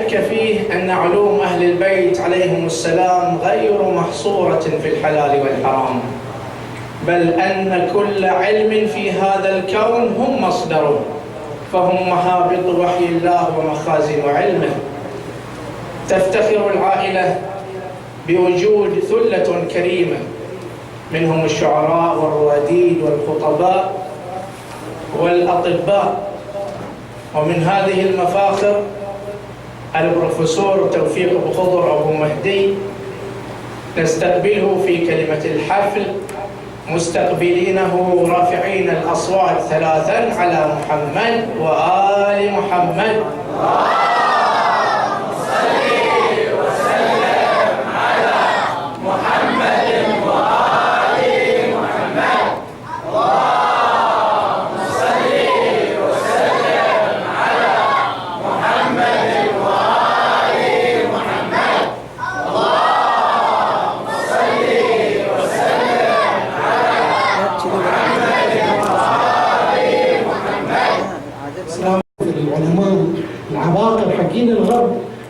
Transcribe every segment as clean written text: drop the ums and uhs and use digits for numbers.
شك فيه أن علوم أهل البيت عليهم السلام غير محصورة في الحلال والحرام، بل أن كل علم في هذا الكون هم مصدره، فهم مهابط وحي الله ومخازن علمه. تفتخر العائلة بوجود ثلة كريمة منهم الشعراء والرواديد والخطباء والأطباء، ومن هذه المفاخر البروفيسور توفيق بوخضر ابومهدي نستقبله في كلمة الحفل مستقبلينه رافعين الأصوات ثلاثا على محمد وآل محمد.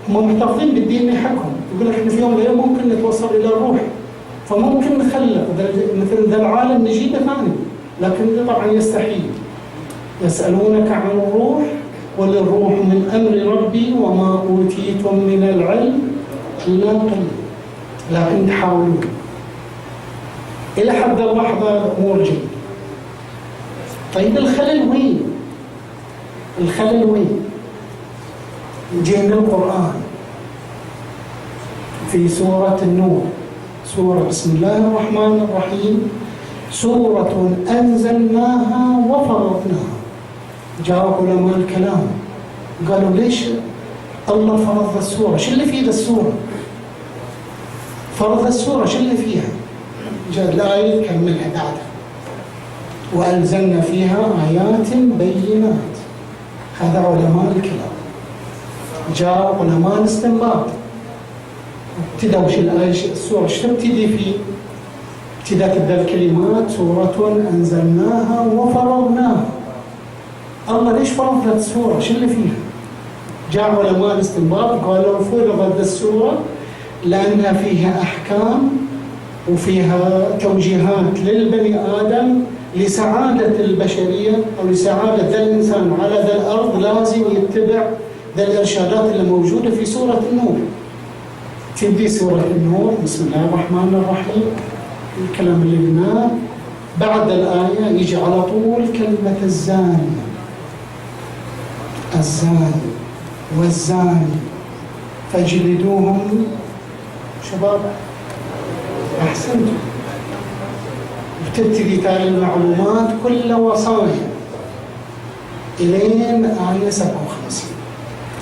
هم محتفظين بالدين حقهم، يقول لك احنا في يوم من الايام ممكن نتوصل الى الروح، فممكن نخلق مثل ذا العالم نجيبه ثاني، لكن طبعا يستحيل. يسالونك عن الروح قل الروح من امر ربي وما اوتيتم من العلم الا قليلا، لكن تحاولون. الى حد اللحظه الامور جيده. طيب الخلل وين؟ الخلل وين؟ جينا القرآن في سورة النور، سورة بسم الله الرحمن الرحيم، سورة أنزلناها وفرضناها. جاء علماء الكلام قالوا ليش الله فرض السورة؟ شو اللي في السورة؟ فرض السورة شو اللي فيها؟ جاء الآية كملها بعدها وأنزلنا فيها آيات بينات. هذا علماء الكلام. جاء علماء الاستنباط ابتدأوا وش الآية السورة شو تبتدي فيه؟ ابتدأت تبدأ الكلمات سورة أنزلناها وفرضناها. الله ليش فرض السورة؟ شو اللي فيها؟ جاء علماء الاستنباط قالوا فرضت السورة لأنها فيها أحكام وفيها توجيهات للبني آدم لسعادة البشرية أو لسعادة ذا الإنسان على ذا الأرض، لازم يتبع ذا الإرشادات اللي موجودة في سورة النور. تبدي سورة النور بسم الله الرحمن الرحيم، الكلام اللي قلناه. بعد الآية يجي على طول كلمة الزاني، الزاني والزاني فاجلدوهم. شباب أحسنتم. بتبتدي تالي المعلومات كل وصايا إلين آية 57.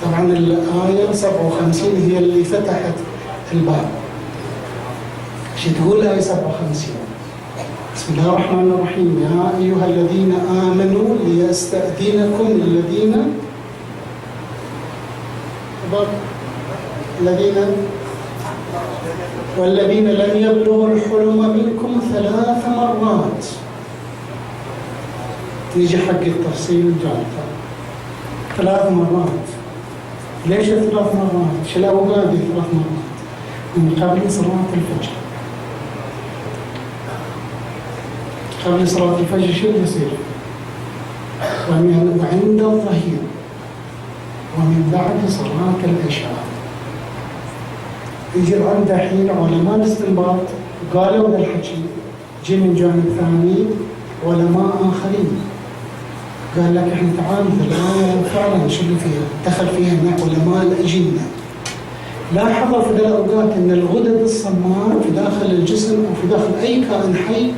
طبعا الآية 57 هي اللي فتحت الباب. شو تقول آية 57؟ بسم الله الرحمن الرحيم، يا أيها الذين آمنوا ليستأذنكم الذين والذين لم يبلغوا الحلم منكم 3 مرات. يجي حق التفصيل الجالسة 3 مرات. ليش 3 مرات؟ شو الأوقات 3 مرات؟ من قبل صلاة الفجر. قبل صلاة الفجر شو يصير؟ وعند الظهير ومن بعد صلاة العشاء. يجي عند حين علماء الاستنباط قالوا ذا الحكي. جي من جانب ثاني علماء آخرين قال لك احنا تعال الآية فعلا شو اللي فيها؟ دخل فيها علماء الأجنة. لاحظوا في ذا الأوقات أن الغدد الصماء في داخل الجسم أو في داخل أي كائن حي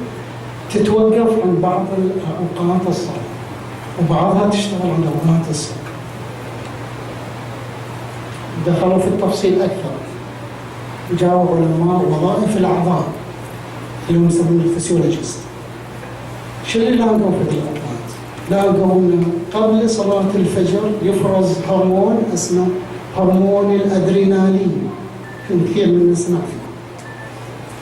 تتوقف عند بعض أوقات الصلاة وبعضها تشتغل عند أوقات الصلاة. دخلوا في التفصيل أكثر. جاءوا علماء وظائف الأعضاء اللي هم يسمون الفسيولوجيست. شو اللي لاقوا في الأوقات؟ لاقوا أن قبل صلاة الفجر يفرز هرمون اسمه هرمون الأدرينالين. كثير من الناس نعرفه.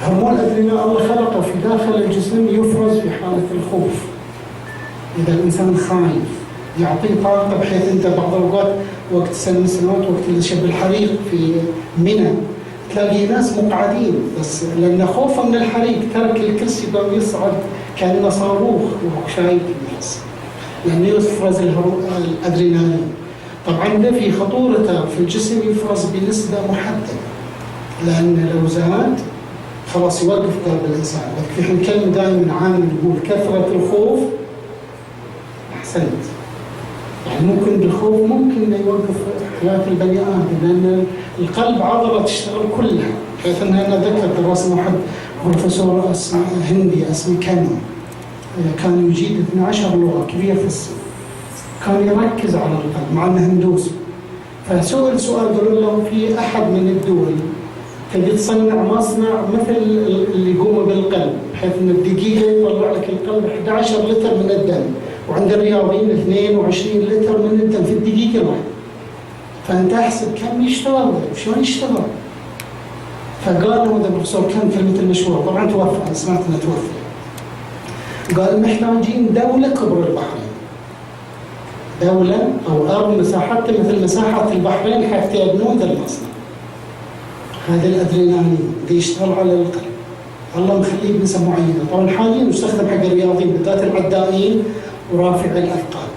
هرمون الأدرينالين الله خلقه في داخل الجسم يفرز في حالة الخوف. إذا الإنسان خايف يعطيه طاقة بحيث أنت بعض الأوقات وقت سن السنوات، وقت اللي شب الحريق في منى، تلاقي ناس مقعدين بس لأن خوفا من الحريق ترك الكرسي قام يصعد كأنه صاروخ وهو شايف الناس، لأنه يفرز الأدرينالين. طبعا ده في خطورته في الجسم، يفرز بنسبة محددة، لأن لو زاد خلاص يوقف قلب الإنسان. لكن نتكلم دائما عن نقول كثرة الخوف. أحسنت، يعني ممكن بالخوف ممكن يوقف حياة البني آدم، لأن القلب عضلة تشتغل كلها، حيث أن أنا ذكر دراسة واحد بروفيسور هندي اسمه كان يجيد 12 لغة، كبير في السن، كان يركز على القلب مع أنه هندوسي. فسئل سؤال، قالوا له في أحد من الدول تبي تصنع مصنع مثل اللي يقوم بالقلب، بحيث ان الدقيقه يطلع لك القلب 11 لتر من الدم، وعند الرياضيين 22 لتر من الدم في الدقيقه الواحده. فانت احسب كم يشتغل، شلون يشتغل؟ فقال هذا البروفيسور كان كلمه المشهوره، طبعا توفى، انا سمعت انه توفى. قال محتاجين دوله كبر البحرين، دوله او ارض مساحتها مثل مساحه البحرين حتى يبنون ذا المصنع. هذا الادرينالين اللي يشتغل على القلب، الله مخليه بنسب معينه. طبعا حاليا يستخدم حق الرياضيين بالذات العدائين ورافع الاثقال.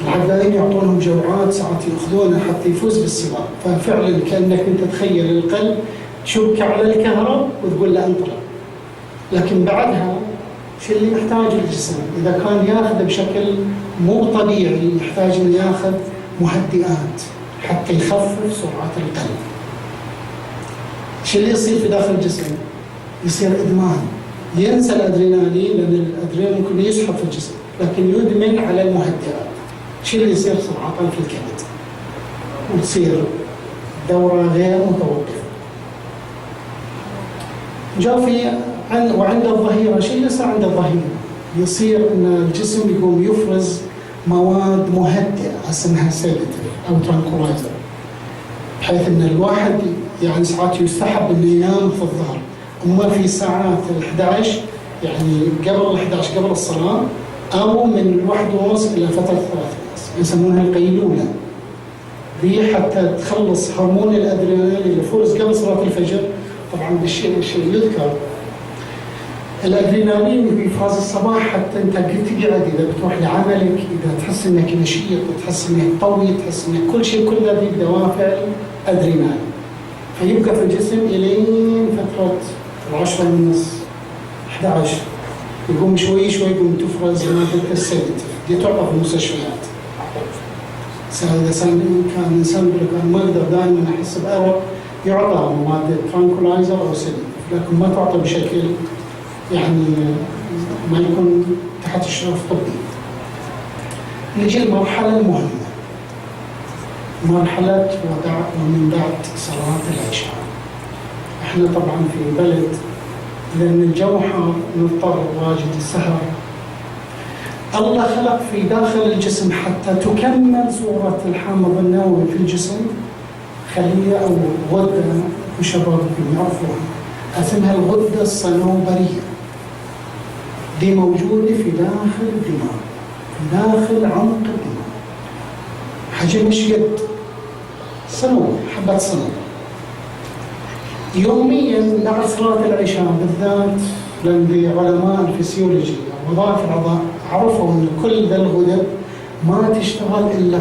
العدائين يعطونهم جوعات ساعات ياخذونها حتى يفوز بالسباق، ففعلا كانك انت تخيل القلب تشك على الكهرب وتقول له انطلق. لكن بعدها شو اللي يحتاجه الجسم؟ اذا كان ياخذ بشكل مو طبيعي يحتاج انه ياخذ مهدئات حتى يخفف سرعه القلب. شو اللي يصير في داخل الجسم؟ يصير إدمان، ينسى الأدرينالين، لأن الأدرينالين ممكن يسحب في الجسم، لكن يدمن على المهدئات. شو اللي يصير؟ سرعان في الكبد، وتصير دورة غير متوقفة. جاء في وعند الظهيرة، شو اللي يصير عند الظهيرة؟ يصير أن الجسم يقوم يفرز مواد مهدئة اسمها سيدتيف أو ترانكولايزر، بحيث أن الواحد يعني ساعات يستحب انه ينام في الظهر، اما في ساعات ال11 يعني قبل ال11 قبل الصلاه، او من 1:30 الى فتره 3 يسمونها القيلوله دي، حتى تخلص هرمون الادرينالين اللي يفرز قبل صلاه الفجر. طبعا بالشيء يذكر الادرينالين بيفرز الصباح، حتى انت تقعد اذا بتروح لعملك، اذا تحس انك نشيط وتحس انك قوي، تحس انك كل شيء كله ذي بدوافع الادرينالين، فيبقى في الجسم الين فتره 10:30 11 يقوم شوي شوي يقوم تفرز ماده السيدتيف دي، تعطى في المستشفيات. إذا كان الانسان كان ما يقدر دائما احس بأرق، يعطى ماده ترانكولايزر او سيدتيف، لكن ما تعطى بشكل يعني ما يكون تحت إشراف طبي. نجي المرحله المهمه، مرحلة وضع ومن بعد صلاة العشاء. احنا طبعا في بلد لأن الجو حار نضطر واجد السهر. الله خلق في داخل الجسم حتى تكمل صورة الحامض النووي في الجسم خلية أو غدة، وشباب يعرفوها اسمها الغدة الصنوبرية. دي موجودة في داخل الدماغ، في داخل عمق الدماغ، حجمش قد صنوبر، حبة صنوبر. يوميا بعد صلاة العشاء بالذات، لأن علماء الفسيولوجي ووظائف الأعضاء عرفوا أن كل ذا الغدد ما تشتغل إلا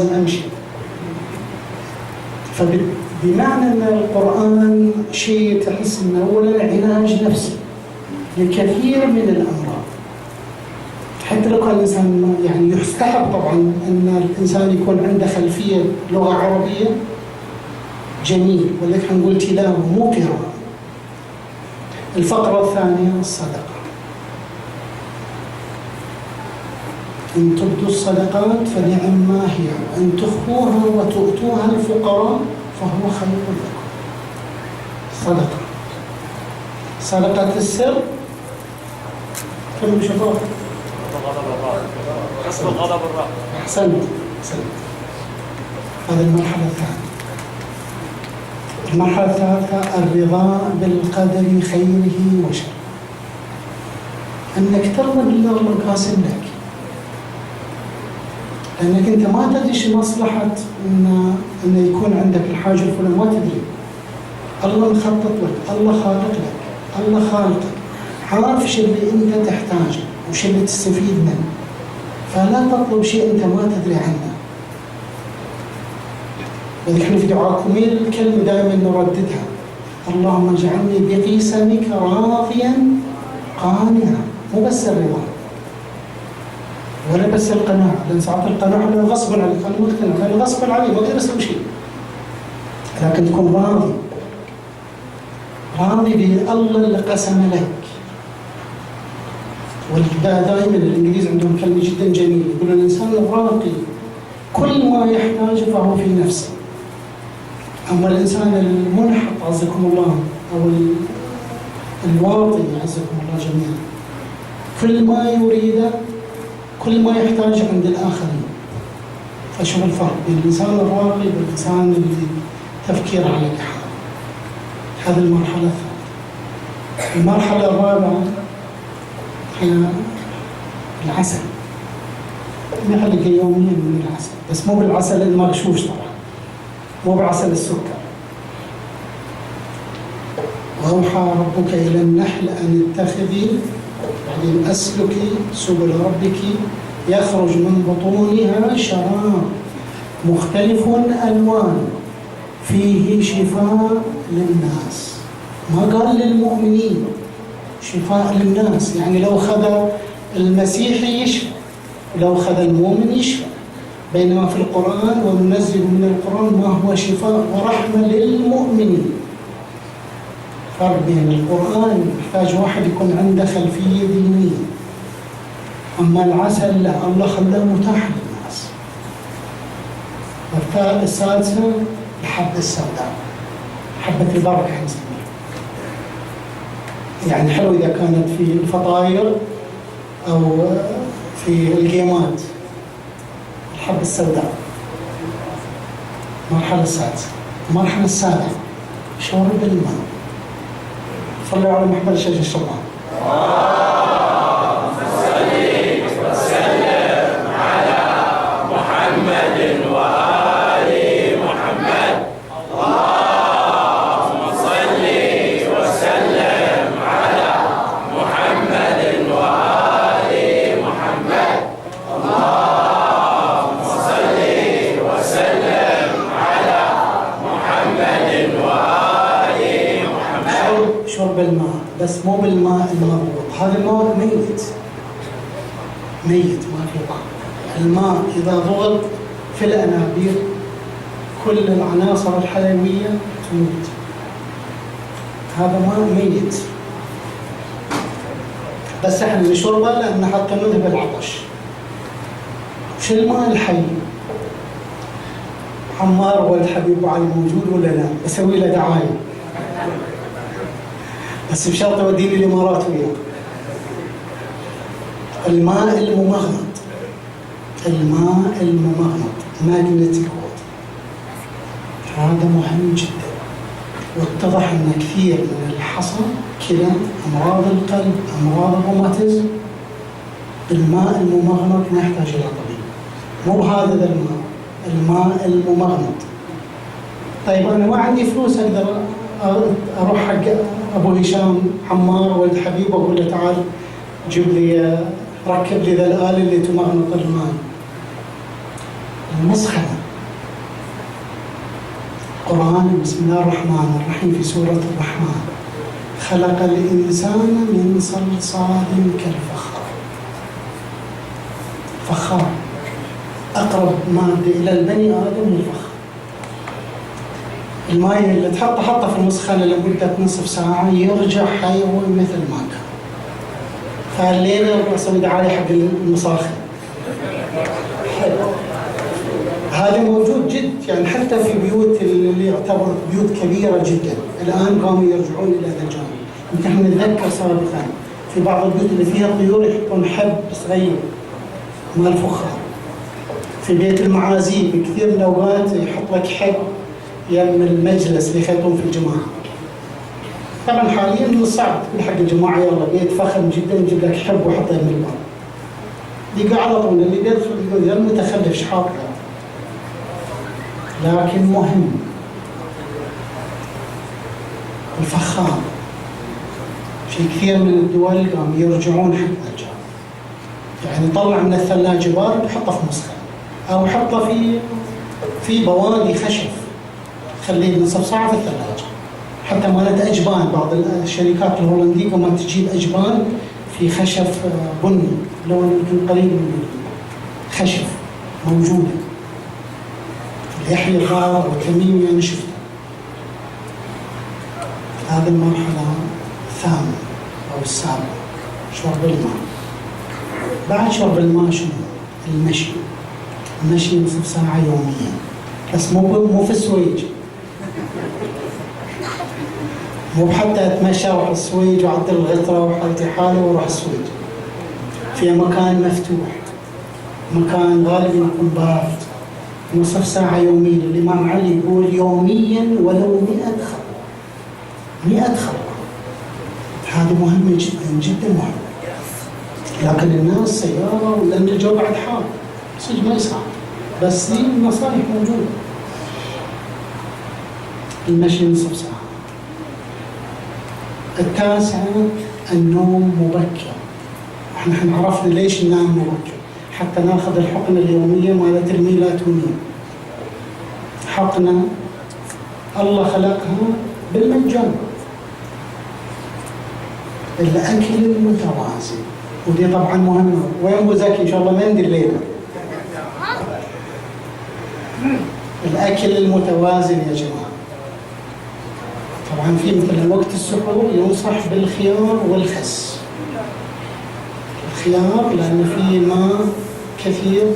أمشي. فبمعنى أن القرآن شيء تحس أنه أولا علاج نفسي لكثير من الأمراض. حتى لو كان الإنسان يعني يستحب طبعا أن الإنسان يكون عنده خلفية لغة عربية جميل، ولكن حنقول تلاوة مو قراءة. الفقرة الثانية الصدقة. إن تبدوا الصدقات فنعم ما هي، وإن تخفوها وتؤتوها الفقراء فهو خير لكم. صدقة السر كم شباب؟ كسب غضب الرب. أحسنت. هذه المرحلة الثانية. المرحلة الثالثة الرضا بالقدر خيره وشره. أنك ترضى بالله الله قاسم لك، لأنك أنت ما تدري شو مصلحة إن يكون عندك الحاجة الفلانية، ما تدري. الله مخطط لك، الله خالق لك، الله خالقك، عارف شو اللي أنت تحتاجه وش اللي تستفيد منه، فلا تطلب شيء أنت ما تدري عنه. ونحن في دعاءكم الكلمة دائما نرددها: اللهم اجعلني بقسمك راضيا قانعا. مو بس الرضا ولا بس القناعة، لأن ساعات القناعة أنا غصبا عليك، أنا مقتنع، أنا غصبا علي ما أقدر أسوي شيء، لكن تكون راضي بالله اللي قسم لك. ودائما الإنجليز عندهم كلمة جدا جميلة، يقولون الإنسان الراقي كل ما يحتاج فهو في نفسه. أما الإنسان المنحط عزكم الله أو الواطي عزكم الله جميعا، كل ما يريده كل ما يحتاج عند الآخرين. فشوف الفرق بين الإنسان الراقي والإنسان اللي تفكير على الحال. هذه المرحلة الثالثة. المرحلة الرابعة هي العسل. نحلق يوميا من العسل، بس مو بالعسل المغشوش طبعا، مو بعسل السكر. وأوحى ربك إلى النحل أن اتخذي بعدين أسلكي سبل ربك يخرج من بطونها شراب مختلف ألوان فيه شفاء للناس. ما قال للمؤمنين، شفاء للناس، يعني لو خذ المسيحي يشفى، لو خذ المؤمن يشفى. بينما في القرآن وننزل من القرآن ما هو شفاء ورحمة للمؤمنين. فرق بين القرآن يحتاج واحد يكون عنده خلفية دينية، أما العسل لا، الله خلاه متاح للناس. السادسة الحبة السوداء، حبة البركة نسميها. يعني حلو إذا كانت في الفطاير أو في الجيمات. الحبة السوداء المرحلة السادسة. المرحلة السابعة شرب الماء. صلوا على محمد الشيخ الشباب. اللهم صل وسلم على محمد وآل محمد. اللهم صل وسلم على محمد وآل محمد. اللهم صل وسلم على محمد وآل محمد. شرب الماء، بس مو بالماء المضبوط، هذا الماء ميت ما في طعم. الماء إذا ضغط في الأنابيب كل العناصر الحيوية تموت. هذا ماء ميت، بس احنا نشربه لأن حتى نذهب العطش. وش الماء الحي؟ عمار ولد حبيب علي موجود ولا لا؟ بسوي له دعاية، بس بشرط يوديني الإمارات وياه. الماء الممغنط ماجنتيك ووتر، هذا مهم جدا. واتضح أن كثير من الحصى، كلى، أمراض القلب، أمراض الروماتيزم، الماء الممغنط ما يحتاج إلى طبيب. مو هذا الماء الممغنط. طيب أنا ما عندي فلوس أقدر أروح حق أبو هشام عمار ولد حبيب وأقول له تعال جيب لي ركب لي ذا الآلة اللي تمغنط الماء. المسخنة القرآن بسم الله الرحمن الرحيم في سورة الرحمن: خلق الإنسان من صلصال كالفخار. فخار أقرب مادة إلى البني آدم الفخار. الماء اللي تحطه في المسخنة لمدة نصف ساعة يرجع حيوي مثل ما كان. فالليلة أسوي دعاية حق المساخن. هذا موجود جد، يعني حتى في بيوت اللي يعتبر بيوت كبيرة جدا الآن قاموا يرجعون إلى هذا الجانب. نحن نتذكر سابقا في بعض البيوت اللي فيها طيور يحطون حب صغير مال فخار. في بيت المعازيم بكثير من الأوقات يحط لك حب يم المجلس اللي يخيطون في الجماعة. طبعا حاليا من الصعب تقول حق الجماعة يلا بيت فخم جدا نجيب لك حب وحطه من الباب. يقع على طول اللي بيدخل يقول يا المتخلف شحاط. لكن مهم الفخار. في كثير من الدول قاموا يرجعون حق الجار، يعني طلع من الثلاجة بارد وحطه في مسخن أو حطه في بوادي خشب، خليه نصف ساعة في الثلاجة. حتى مالت أجبان، بعض الشركات الهولندية ما تجيب أجبان في خشب بني لون يمكن قريب من خشب موجودة. يحيى الغار والتميم يعني شفته. هذه المرحلة الثامنة أو السابعة، شرب الماء. بعد شرب الماء شنو؟ المشي. المشي نصف ساعة يوميا، بس مو في السويج، مو بحتى اتمشى واروح السويج واعدل الغطرة وحالتي حالي واروح السويج. في مكان مفتوح، مكان غالبا يكون بارد، نصف ساعة يوميا. الإمام علي يقول يوميا ولو 100 خطوة. 100 خطوة هذه مهمة جدا جدا مهمة. لكن الناس سيارة لأن الجو بعد حار صدق ما يصعب، بس دي النصائح موجودة. المشي نصف ساعة. التاسعة النوم مبكر. احنا عرفنا ليش ننام مبكر، حتى ناخذ الحقنة اليومية مالت الميلاتونين. حقنة الله خلقها بالمجان. الأكل المتوازن، ودي طبعا مهمة. وين أبو زكي إن شاء الله ما يندي الليلة. الأكل المتوازن يا جماعة. طبعا في مثل وقت السحور ينصح بالخيار والخس. الخيار لأن فيه ماء كثير،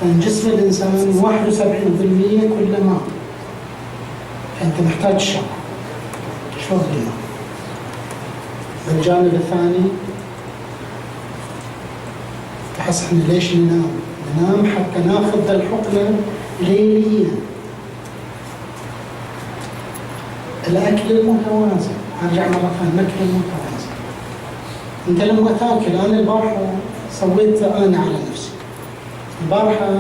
لأن جسم الإنسان 71% كله ماء، فأنت محتاج شرب الماء. الجانب الثاني تحس احنا ليش ننام؟ ننام حتى ناخذ الحقنة ليليا. الأكل المتوازن، أرجع مرة ثانية، الأكل المتوازن. أنت لما تاكل، أنا البارحة سويت أنا على نفسي. البارحة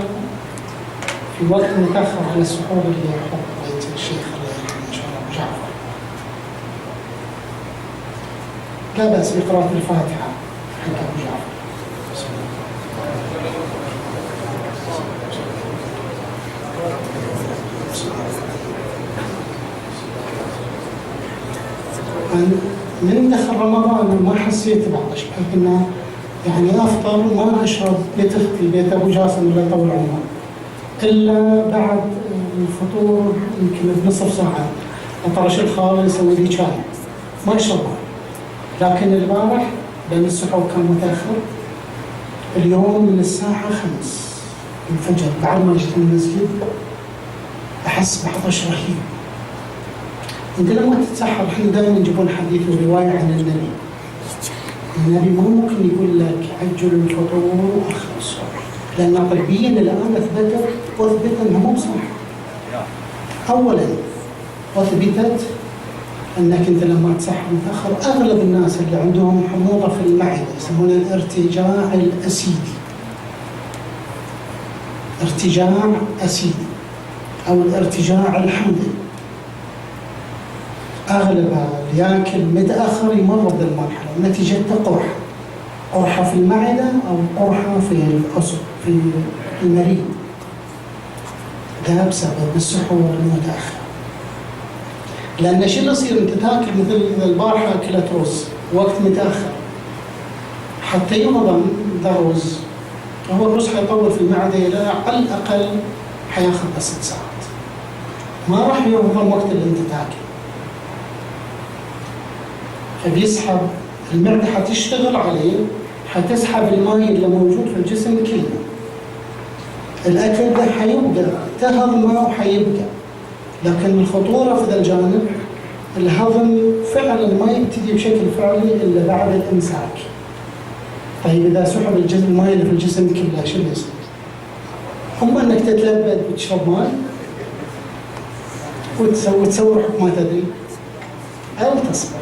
في وقت متأخر على السحور اللي يحط بيت الشيخ الله يرحمه إن شاء الله أبو جعفر، لا بأس بقراءة الفاتحة حق أبو جعفر. من دخل رمضان ما حسيت بعطش، بحيث انه يعني افطر وما اشرب بيت اختي بيت ابو جاسم الله يطول عمره الا بعد الفطور يمكن بنصف ساعه. اطرش الخال يسوي لي شاي ما اشربه. لكن البارح لان السحور كان متاخر، اليوم من الساعه 5 الفجر بعد ما جيت من المسجد احس بعطش رهيب. انت لما تتسحر احنا دائما يجيبون حديث وروايه عن النبي. النبي ما ممكن يقول لك عجلوا الفطور واخروا السحور، لان طبيا الان اثبت انه مو صح. اولا اثبتت انك انت لما تسحر متاخر اغلب الناس اللي عندهم حموضه في المعده يسمونه الارتجاع الاسيدي. ارتجاع اسيدي او الارتجاع الحمضي. أغلب اللي ياكل متأخر يمر بالمرحلة نتيجة قرحة في المعدة أو قرحة في العصب في المريء. ده بسبب السحور المتأخر. لأن شو اللي يصير؟ أنت تاكل مثل البارحة أكلت رز وقت متأخر، حتى يهضم ذا الرز، هو الرز حيطول في المعدة إلى على الأقل حياخذ بس 6 ساعات، ما راح يهضم وقت اللي أنت تاكل. فبيسحب المعدة، حتشتغل عليه، حتسحب الماء اللي موجود في الجسم كله. الأكل ده حيبقى تهضمه وحيبقى، لكن الخطورة في ذا الجانب الهضم فعلا ما يبتدي بشكل فعلي إلا بعد الإمساك. طيب إذا سحب الماء اللي في الجسم كله شو اللي يصير؟ هم أنك تتلبد وتشرب ماء وتسوي حكم ما تدري، أو تصبر.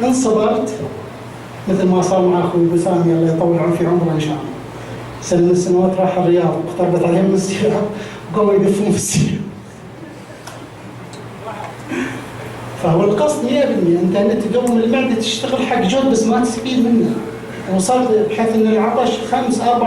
إن صبرت مثل ما صار مع أخوي بسام الله يطول في عمره إن شاء الله، سنة من السنوات راح الرياض اقتربت عليهم السيارة وقاموا يقفون في السيارة. فهو القصد 100% أنت تقوم المعدة تشتغل حق جهد بس ما تستفيد منه، وصلت بحيث أن العطش 5-4